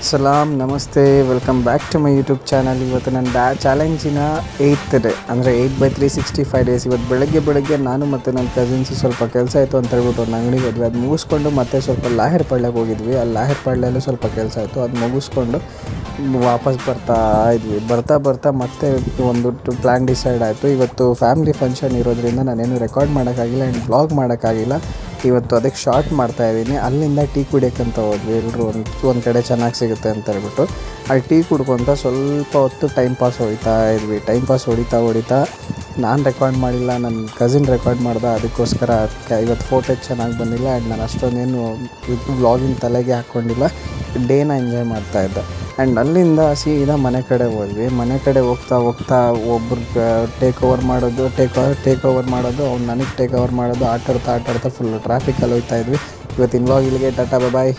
ಸಲಾಮ್ ನಮಸ್ತೆ, welcome back to my YouTube channel. ಇವತ್ತು ನನ್ನ ಚಾಲೆಂಜಿನ 8th ಡೇ, ಅಂದರೆ 8/365 ಡೇಸ್. ಇವತ್ತು ಬೆಳಗ್ಗೆ ನಾನು ಮತ್ತು ನನ್ನ ಕಸಿನ್ಸು ಸ್ವಲ್ಪ ಕೆಲಸ ಆಯಿತು ಅಂತ ಹೇಳ್ಬಿಟ್ಟು ಒಂದು ಅಂಗಡಿಗೆ ಹೋದ್ವಿ. ಅದು ಮುಗಿಸ್ಕೊಂಡು ಮತ್ತೆ ಸ್ವಲ್ಪ ಲಾಹಿರ್ ಪಾಳ್ಯಕ್ಕೆ ಹೋಗಿದ್ವಿ. ಆ ಲಾಹಿರ್ ಪಾಳ್ಯಲ್ಲೂ ಸ್ವಲ್ಪ ಕೆಲಸ ಆಯಿತು. ಅದು ಮುಗಿಸ್ಕೊಂಡು ವಾಪಸ್ ಬರ್ತಾ ಮತ್ತೆ ಒಂದು ಪ್ಲ್ಯಾನ್ ಡಿಸೈಡ್ ಆಯಿತು. ಇವತ್ತು ಫ್ಯಾಮಿಲಿ ಫಂಕ್ಷನ್ ಇರೋದ್ರಿಂದ ನಾನೇನು ರೆಕಾರ್ಡ್ ಮಾಡೋಕ್ಕಾಗಿಲ್ಲ ಆ್ಯಂಡ್ ಬ್ಲಾಗ್ ಮಾಡೋಕ್ಕಾಗಿಲ್ಲ. ಇವತ್ತು ಅದಕ್ಕೆ ಶಾರ್ಟ್ ಮಾಡ್ತಾಯಿದ್ದೀನಿ. ಅಲ್ಲಿಂದ ಟೀ ಕುಡಿಯೋಕ್ಕಂತ ಹೋದ್ವಿ. ಎಲ್ಲರೂ ಒಂದು ಕಡೆ ಚೆನ್ನಾಗಿ ಸಿಗುತ್ತೆ ಅಂತ ಹೇಳ್ಬಿಟ್ಟು ಅಲ್ಲಿ ಟೀ ಕುಡ್ಕೊತ ಸ್ವಲ್ಪ ಹೊತ್ತು ಟೈಮ್ ಪಾಸ್ ಹೊಡಿತಾ ನಾನು ರೆಕಾರ್ಡ್ ಮಾಡಿಲ್ಲ, ನನ್ನ ಕಸಿನ್ ರೆಕಾರ್ಡ್ ಮಾಡ್ದೆ. ಅದಕ್ಕೋಸ್ಕರ ಇವತ್ತು ಫೋಟೇಜ್ ಚೆನ್ನಾಗಿ ಬಂದಿಲ್ಲ ಆ್ಯಂಡ್ ನಾನು ಅಷ್ಟೊಂದೇನು ವ್ಲಾಗಿಂಗ್ ತಲೆಗೆ ಹಾಕ್ಕೊಂಡಿಲ್ಲ. ಡೇನ ಎಂಜಾಯ್ ಮಾಡ್ತಾಯಿದ್ದೆ. ಆ್ಯಂಡ್ ಅಲ್ಲಿಂದ ಸೀದಾ ಮನೆ ಕಡೆ ಹೋದ್ವಿ. ಮನೆ ಕಡೆ ಹೋಗ್ತಾ ಒಬ್ರಿಗೆ ಟೇಕ್ ಓವರ್ ಮಾಡೋದು ಅವ್ನು ನನಗೆ ಟೇಕ್ ಓವರ್ ಮಾಡೋದು ಆಟಾಡ್ತಾ ಫುಲ್ ಟ್ರಾಫಿಕಲ್ಲಿ ಹೋಗ್ತಾಯಿದ್ವಿ. ಇವತ್ತಿನ ವ್ಲಾಗ್ ಇಲ್ಲಿಗೆ ಟಾಟಾ ಬಾಯ್.